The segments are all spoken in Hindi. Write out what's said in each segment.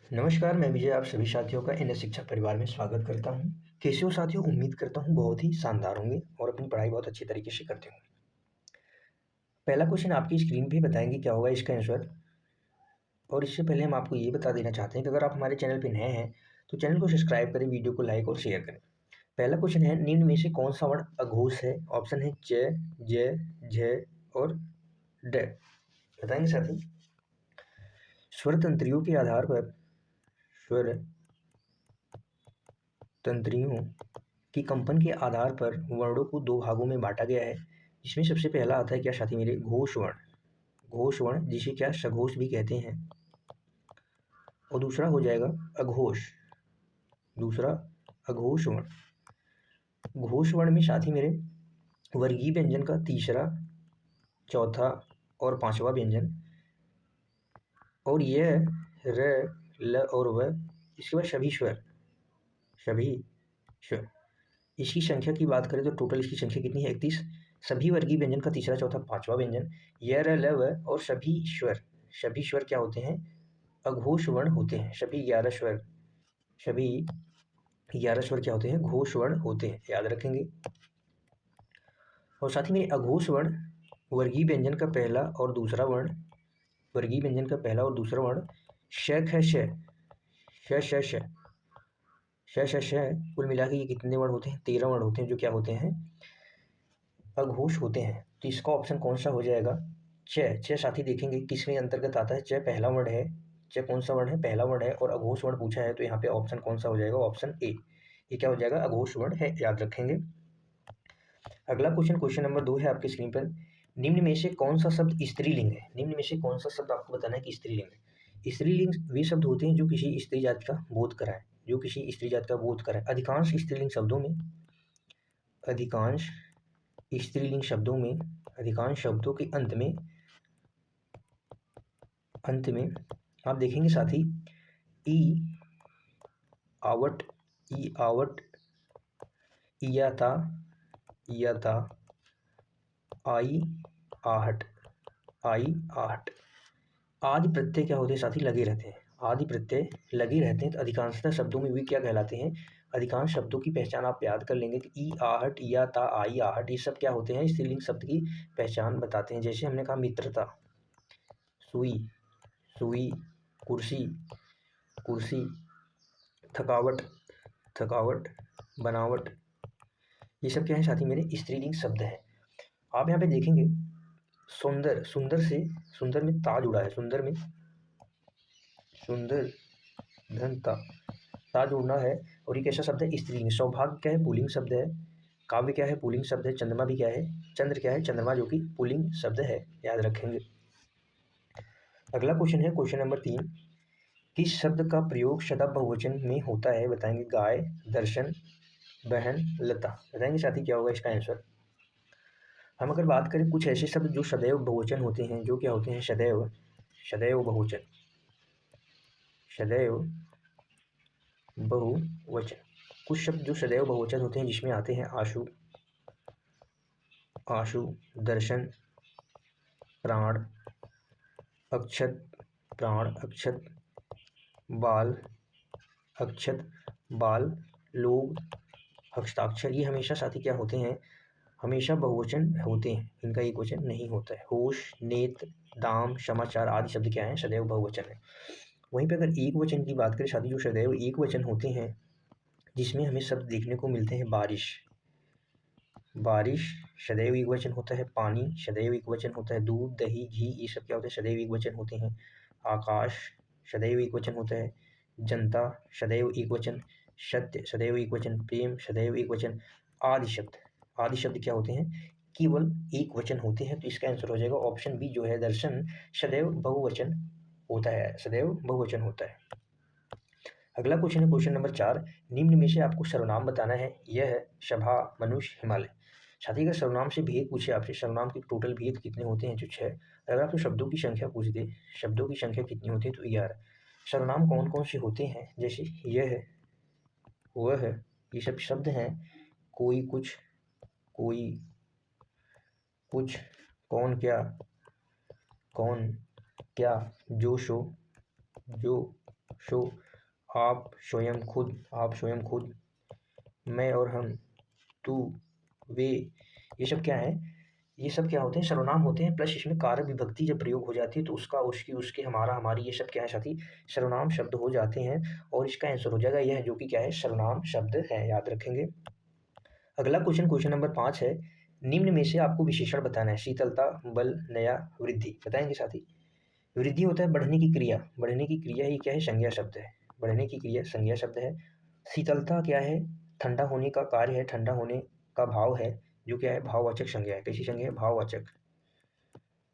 नमस्कार, मैं विजय आप सभी साथियों का एनएस शिक्षा परिवार में स्वागत करता हूँ। कैसे हो साथियों? उम्मीद करता हूँ बहुत ही शानदार होंगे और अपनी पढ़ाई बहुत अच्छे तरीके से करते होंगे। पहला क्वेश्चन आपकी स्क्रीन पे बताएंगे क्या होगा इसका आंसर। और इससे पहले हम आपको ये बता देना चाहते हैं कि अगर आप हमारे चैनल पे नए हैं तो चैनल को सब्सक्राइब करें, वीडियो को लाइक और शेयर करें। पहला क्वेश्चन है, निम्न में से कौन सा वर्ण अघोष है? ऑप्शन है च, ज, झ और ड। बताएंगे साथी। स्वर तंत्रियों के आधार पर स्वर तंत्रियों की कंपन के आधार पर वर्णों को दो भागों में बांटा गया है, जिसमें सबसे पहला आता है क्या साथी मेरे? घोष वर्ण। घोष वर्ण जिसे क्या सघोष भी कहते हैं। और दूसरा हो जाएगा अघोष। दूसरा अघोष वर्ण। घोष वर्ण में साथी मेरे वर्गीय व्यंजन का तीसरा, चौथा और पांचवा व्यंजन, और यह र, ल और व, इसके बाद सभी स्वर। सभी स्वर इसकी संख्या की बात करें तो टोटल इसकी संख्या कितनी है? 31। सभी वर्गीय व्यंजन का तीसरा, चौथा, पांचवा व्यंजन, य, र, ल, व और सभी स्वर। सभी स्वर क्या होते हैं? अघोष वर्ण होते हैं। सभी 11 स्वर, सभी 11 स्वर क्या होते हैं? घोष वर्ण होते हैं, याद रखेंगे। और साथ ही में अघोष वर्ण वर्गीय व्यंजन का पहला और दूसरा वर्ण, वर्गीय व्यंजन का पहला और दूसरा वर्ण श, ख, श, श, श, श, श, श, श, कुल मिला के ये कितने वर्ण होते हैं? 13 वर्ण होते हैं, जो क्या होते हैं? अघोष होते हैं। तो इसका ऑप्शन कौन सा हो जाएगा? च। च साथी देखेंगे किसमें अंतर्गत आता है? च पहला वर्ण है। च कौन सा वर्ण है? पहला वर्ण है। और अघोष वर्ण पूछा है तो यहाँ पे ऑप्शन कौन सा हो जाएगा? Option A. ये क्या हो जाएगा? अघोष वर्ण है, याद रखेंगे। अगला क्वेश्चन, क्वेश्चन नंबर 2 है आपकी स्क्रीन पर। निम्न में से कौन सा शब्द स्त्रीलिंग है? निम्न में से कौन सा शब्द आपको बताना है कि स्त्रीलिंग है? स्त्रीलिंग वे शब्द होते हैं जो किसी स्त्री जाति का बोध कराए, जो किसी स्त्री जाति का बोध कराए। अधिकांश स्त्रीलिंग शब्दों में, अधिकांश स्त्रीलिंग शब्दों में, अधिकांश शब्दों के अंत में आप देखेंगे साथी ई आवट, ई आवट, इयाता, इयाता, आई आहट, आई आहट आदि प्रत्यय क्या होते हैं साथी? लगे रहते हैं। आदि प्रत्यय लगे रहते हैं तो अधिकांशतः शब्दों में वे क्या कहलाते हैं? अधिकांश शब्दों की पहचान आप याद कर लेंगे कि ई आहट, इया ता, आई आहट, ये सब क्या होते हैं? स्त्रीलिंग शब्द की पहचान बताते हैं। जैसे हमने कहा मित्रता, सुई, सुई, कुर्सी, कुर्सी, थकावट, थकावट, बनावट, ये सब क्या है साथी मेरे? स्त्रीलिंग शब्द है। आप यहाँ पे देखेंगे सुंदर, सुंदर से, सुंदर में ता जुड़ा है। सुंदर में, सुंदर धन ता जोड़ना है। और ये कैसा शब्द है? स्त्रीलिंग। सौभाग्य क्या है? पुल्लिंग शब्द है। काव्य क्या है? पुल्लिंग शब्द है। चंद्रमा भी क्या है? चंद्र क्या है? चंद्रमा, जो कि पुल्लिंग शब्द है, याद रखेंगे। अगला क्वेश्चन है क्वेश्चन नंबर 3। किस शब्द का प्रयोग सदा बहुवचन में होता है? बताएंगे। गाय, दर्शन, बहन, लता। बताएंगे साथी क्या होगा इसका आंसर। हम अगर बात करें कुछ ऐसे शब्द जो सदैव बहुवचन होते हैं, जो क्या होते हैं? सदैव, सदैव बहुवचन, सदैव बहुवचन। कुछ शब्द जो सदैव बहुवचन होते हैं जिसमें आते हैं आशु, आशु, दर्शन, प्राण, अक्षत, प्राण, अक्षत, बाल, अक्षत, बाल, लोग, हस्ताक्षर, ये हमेशा साथी क्या होते हैं? हमेशा बहुवचन होते हैं, इनका एक वचन नहीं होता है। होश, नेत्र, दाम, समाचार आदि शब्द क्या है? सदैव बहुवचन है। वहीं पे अगर एक वचन की बात करें साथी, जो सदैव एक वचन होते हैं जिसमें हमें शब्द देखने को मिलते हैं। बारिश, बारिश सदैव एक वचन होता है। पानी सदैव एक वचन होता है। दूध, दही, घी, ये सब क्या होते हैं? सदैव एक वचन होते हैं। आकाश सदैव एक वचन होता है। जनता सदैव एक वचन। सत्य सदैव एक वचन। प्रेम सदैव एक वचन। आदि शब्द, आदि शब्द क्या होते हैं? केवल एक वचन होते हैं। तो इसका आंसर हो जाएगा ऑप्शन बी, जो है दर्शन, सदैव बहुवचन होता है, सदैव बहुवचन होता है। अगला क्वेश्चन है क्वेश्चन नंबर 4। निम्न में से आपको सर्वनाम बताना है। यह है सभा, मनुष्य, हिमालय। साथी अगर सर्वनाम से भेद पूछे आपसे, सर्वनाम के टोटल भेद कितने होते हैं? जो 6। अगर आपसे शब्दों की संख्या पूछ दे, शब्दों की संख्या कितनी होती है? तो 11। सर्वनाम कौन कौन से होते हैं? जैसे यह है, वह है, ये सब शब्द हैं। कोई, कुछ, कोई, कुछ, कौन, क्या, कौन, क्या, जो, सो, जो, शो, आप स्वयं खुद, आप स्वयं खुद, मैं और हम, तू, वे, ये सब क्या है, ये सब क्या होते हैं, सर्वनाम होते हैं। प्लस इसमें कारक विभक्ति जब प्रयोग हो जाती है तो उसका, उसकी, उसके, हमारा, हमारी, ये सब क्या है साथी, सर्वनाम शब्द हो जाते हैं। और इसका आंसर हो जाएगा यह, जो कि क्या है, सर्वनाम शब्द है, याद रखेंगे। अगला क्वेश्चन, क्वेश्चन नंबर 5 है, निम्न में से आपको विशेषण बताना है। शीतलता, बल, नया, वृद्धि, बताएंगे साथी। वृद्धि होता है बढ़ने की क्रिया, बढ़ने की क्रिया ही क्या है, संज्ञा शब्द है, बढ़ने की क्रिया संज्ञा शब्द है। शीतलता क्या है, ठंडा होने का कार्य है, ठंडा होने का भाव है, जो क्या है, भाववाचक संज्ञा है। कैसी संज्ञा है, भाववाचक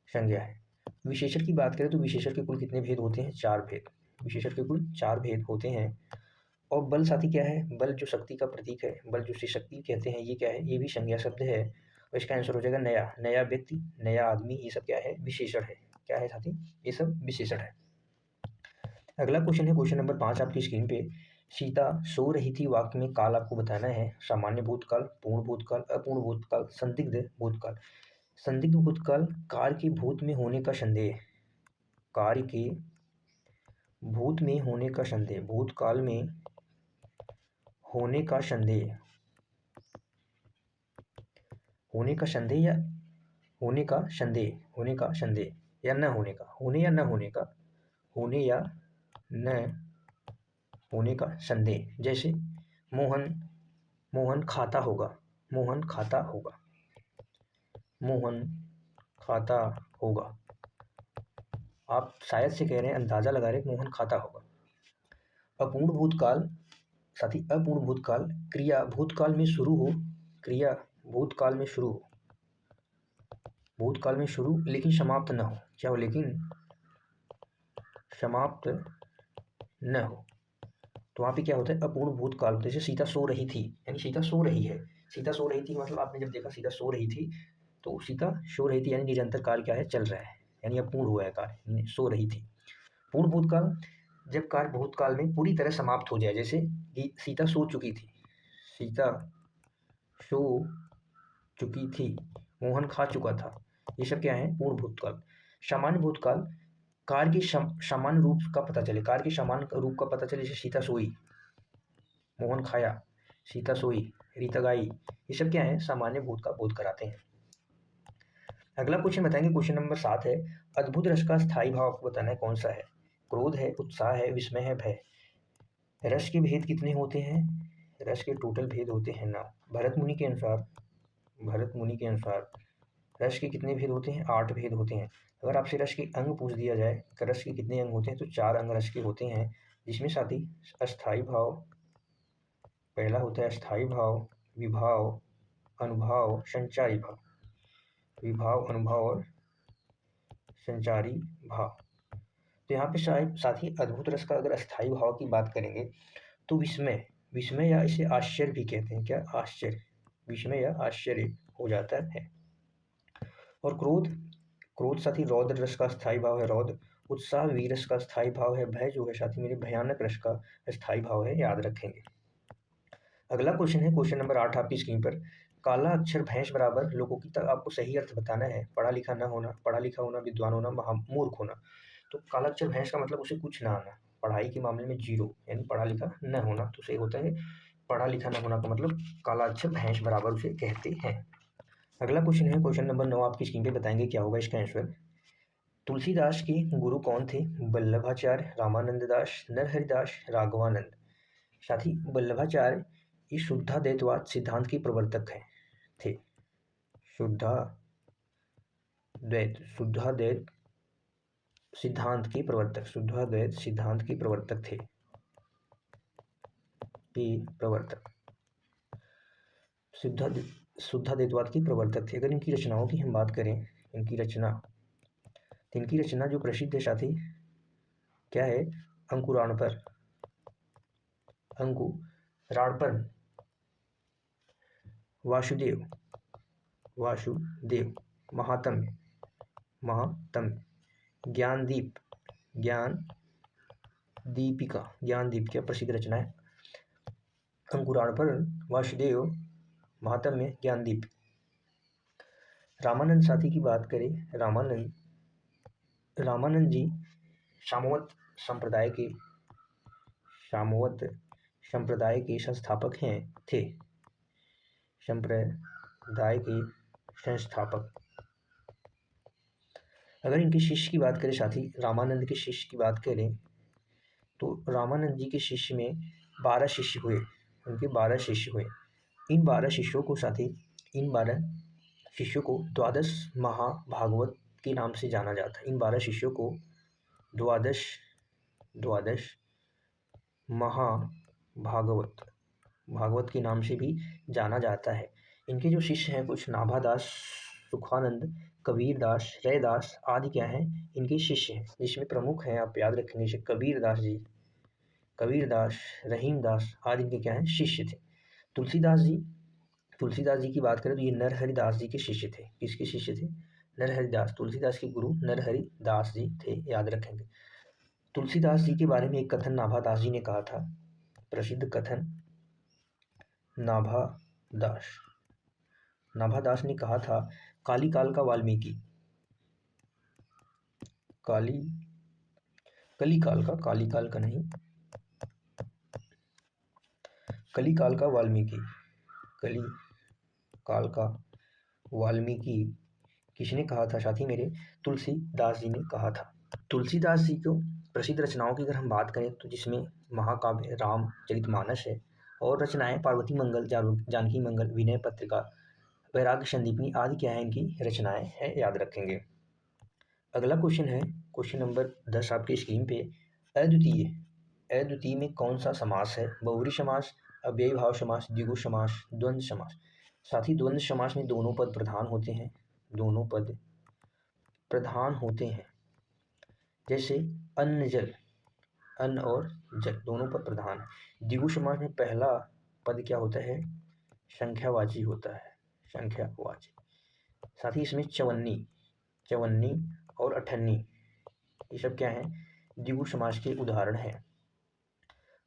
संज्ञा है। विशेषण की बात करें तो विशेषण के कुल कितने भेद होते हैं, 4 भेद, विशेषण के कुल 4 भेद होते हैं। और बल साथी क्या है, बल जो शक्ति का प्रतीक है, बल जो से शक्ति कहते हैं, ये क्या है, ये भी संज्ञा शब्द है। और इसका आंसर हो जाएगा नया, नया व्यक्ति, नया आदमी, ये सब क्या है, विशेषण है। क्या है साथी, ये सब विशेषण है। अगला क्वेश्चन है क्वेश्चन नंबर 5 आपकी स्क्रीन पे। सीता सो रही थी, वाक्य में काल आपको बताना है। सामान्य भूतकाल, पूर्ण भूतकाल, अपूर्ण भूतकाल, संदिग्ध भूतकाल। संदिग्ध भूतकाल, कार्य के भूत में होने का संदेह, कार्य के भूत में होने का संदेह, भूतकाल में होने का संदेह, होने का संदेह या होने का संदेह, होने का संदेह या न होने का, होने या न होने का, होने या न होने का संदेह। जैसे मोहन, मोहन खाता होगा, मोहन खाता होगा, मोहन खाता होगा। आप शायद से कह रहे हैं, अंदाजा लगा रहे हैं, मोहन खाता होगा। अपूर्ण भूतकाल साथी, अपूर्ण भूतकाल, क्रिया भूतकाल में शुरू हो, क्रिया भूतकाल में शुरू हो, भूतकाल में शुरू लेकिन समाप्त न हो, क्या हो, लेकिन समाप्त न हो। तो वहाँ पे क्या होता है, अपूर्ण भूतकाल। जैसे सीता सो रही थी, यानी सीता सो रही है, सीता सो रही थी मतलब आपने जब देखा सीता सो रही थी, तो सीता सो रही थी यानी निरंतर कार्य क्या है, चल रहा है, यानी अपूर्ण हुआ है कार्य, सो रही थी। पूर्ण भूतकाल, जब कार्य भूतकाल में पूरी तरह समाप्त हो जाए, जैसे सीता सो चुकी थी, सीता सो चुकी थी, मोहन खा चुका था, ये सब क्या है, पूर्ण भूतकाल। सामान्य भूतकाल, कार्य के सामान्य रूप का पता चले, कार्य के सामान्य रूप का पता चले, जैसे सीता सोई, मोहन खाया, सीता सोई, रीता गाई, ये सब क्या है, सामान्य भूत का बोध कराते हैं। अगला क्वेश्चन बताएंगे, क्वेश्चन नंबर 7 है, अद्भुत रस का स्थायी भाव आपको बताना है, कौन सा है। क्रोध है, उत्साह है, विस्मय है, भय। रस के भेद कितने होते हैं, रस के टोटल भेद होते हैं 9। भरत मुनि के अनुसार, भरत मुनि के अनुसार रस के कितने भेद होते हैं, 8 भेद होते हैं। अगर आपसे रस के अंग पूछ दिया जाए कि रस के कितने अंग होते हैं, तो 4 अंग रस के होते हैं, जिसमें साथी अस्थायी भाव, पहला होता है अस्थायी भाव, विभाव, अनुभाव, संचारी भाव, विभाव, अनुभाव और संचारी भाव। तो यहाँ पे साथ ही अद्भुत रस का अगर अस्थायी भाव की बात करेंगे तो विस्मय, विस्मय या इसे आश्चर्य भी कहते हैं, क्या, आश्चर्य, विस्मय या आश्चर्य हो जाता है। और क्रोध, क्रोध साथी रौद्र रस का स्थायी भाव है, रौद्र। उत्साह वीरस का स्थायी भाव है, भय जो है साथी मेरे भयानक रस का स्थायी भाव है, याद रखेंगे। अगला क्वेश्चन है क्वेश्चन नंबर 8 आपकी स्क्रीन पर। काला अक्षर भैंस बराबर लोगों की तक आपको सही अर्थ बताना है। पढ़ा लिखा न होना, पढ़ा लिखा होना, विद्वान होना, मूर्ख होना। तो काला अक्षर भैंस का मतलब उसे कुछ ना आना, पढ़ाई के मामले में 0, यानी पढ़ा लिखा न होना, तो सही होता है पढ़ा लिखा न होना का मतलब काला अक्षर भैंस बराबर उसे कहते हैं। अगला क्वेश्चन है क्वेश्चन नंबर 9 आपकी स्क्रीन पे, बताएंगे क्या होगा इसका आंसर। तुलसीदास के गुरु कौन थे, वल्लभाचार्य, रामानंद दास, नरहरिदास, राघवानंद। साथी वल्लभाचार्य ये शुद्धाद्वैतवाद सिद्धांत के प्रवर्तक है थे, शुद्धाद्वैत सिद्धांत के प्रवर्तक, शुद्धाद्वैत सिद्धांत के प्रवर्तक थे, के प्रवर्तक, शुद्धाद्वैतवाद के प्रवर्तक थे। अगर इनकी रचनाओं की हम बात करें, इनकी रचना, तो इनकी रचना जो प्रसिद्ध है साथी क्या है, अंकुरार्पण, अंकुरार्पण, वासुदेव, वासुदेव, महात्म्य, महात्म्य, ज्ञानदीप, ज्ञान दीपिका, ज्ञान दीप क्या प्रसिद्ध रचना है, अंकुरार्पण, वासुदेव, महात्म्य, ज्ञानदीप। रामानंद साथी की बात करें, रामानंद जी सामवत संप्रदाय के सामवत संप्रदाय के संस्थापक थे। संप्रदाय के संस्थापक। अगर इनके शिष्य की बात करें साथी, रामानंद के शिष्य की बात करें तो रामानंद जी के शिष्य में 12 शिष्य हुए, उनके 12 शिष्य हुए। इन 12 शिष्यों को साथी, इन 12 शिष्यों को द्वादश महाभागवत के नाम से जाना जाता है। इन 12 शिष्यों को द्वादश भागवत के नाम से भी जाना जाता है। इनके जो शिष्य हैं कुछ नाभादास, सुखानंद, कबीरदास, रैदास आदि क्या हैं, इनके शिष्य हैं। जिसमें प्रमुख हैं, आप याद रखेंगे, जैसे कबीरदास जी, कबीरदास, रहीमदास आदि इनके क्या हैं, शिष्य थे। तुलसीदास जी की बात करें तो ये नरहरिदास जी के शिष्य थे। किसके शिष्य थे? नरहरिदास। तुलसीदास के गुरु नरहरिदास जी थे, याद रखेंगे। तुलसीदास जी के बारे में एक कथन नाभादास जी ने कहा था, प्रसिद्ध कथन नाभादास ने कहा था, कलिकाल का वाल्मीकि, कलिकाल का वाल्मीकि किसने कहा था साथी मेरे? तुलसीदास जी ने कहा था। तुलसीदास जी को प्रसिद्ध रचनाओं की अगर हम बात करें तो जिसमें महाकाव्य रामचरितमानस है और रचनाएं पार्वती मंगल, जानकी मंगल, विनय पत्रिका, वैराग्य संदीपनी आदि क्या है, इनकी रचनाएं हैं, याद रखेंगे। अगला क्वेश्चन है क्वेश्चन नंबर 10 आपके स्क्रीन पे। अद्वितीय में कौन सा समास है? बहुव्रीहि समास, अव्ययी भाव समास, द्विगु समास, द्वंद्व समास। साथ ही द्वंद्व समास में दोनों पद प्रधान होते हैं, जैसे अन्न जल, अन्न और जल दोनों पद प्रधान है। द्विगु समास में पहला पद क्या होता है? संख्यावाची होता है, संख्यावाची। साथ ही इसमें चवन्नी और अठन्नी ये सब क्या है? द्विगु समास के उदाहरण हैं।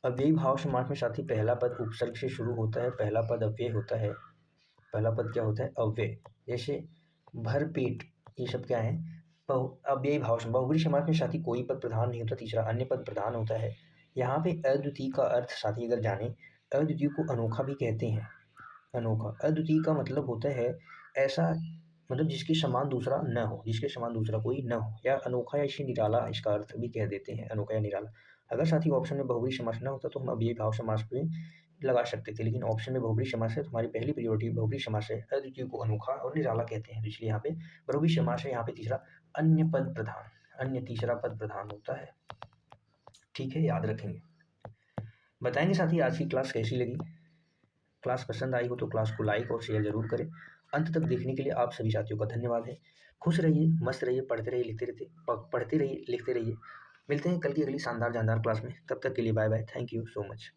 अव्ययी भाव समास में साथ ही पहला पद उपसर्ग से शुरू होता है, पहला पद अव्यय होता है। पहला पद क्या होता है? अव्यय। जैसे भरपेट, ये सब क्या है? अव्ययी भाव समास। बहुव्रीहि समास में साथ ही कोई पद प्रधान नहीं होता, तीसरा अन्य पद प्रधान होता है। यहाँ पे अद्वितीय का अर्थ साथी अगर जाने, अद्वितीय को अनोखा भी कहते हैं। अनोखा, अद्वितीय का मतलब होता है ऐसा, मतलब जिसके समान दूसरा न हो, जिसके समान दूसरा कोई न हो, या अनोखा या इसे निराला, इसका अर्थ भी कह देते हैं, अनोखा या निराला। अगर साथी ऑप्शन में बहुव्रीहि समास न होता तो हम अव्ययी भाव समास पे लगा सकते थे, लेकिन ऑप्शन में बहुव्रीहि समास है तो हमारी पहली प्रायोरिटी बहुव्रीहि समास है। अद्वितीय को अनोखा और निराला कहते हैं, इसलिए यहाँ पे बहुव्रीहि समास है। यहाँ पे तीसरा अन्य पद प्रधान, अन्य तीसरा पद प्रधान होता है। ठीक है, याद रखेंगे। बताएंगे साथी आज की क्लास कैसी लगी। क्लास पसंद आई हो तो क्लास को लाइक और शेयर जरूर करें। अंत तक देखने के लिए आप सभी साथियों का धन्यवाद है। खुश रहिए, मस्त रहिए, पढ़ते रहिए, लिखते रहिए। मिलते हैं कल की अगली शानदार जानदार क्लास में। तब तक के लिए bye bye. Thank you so much.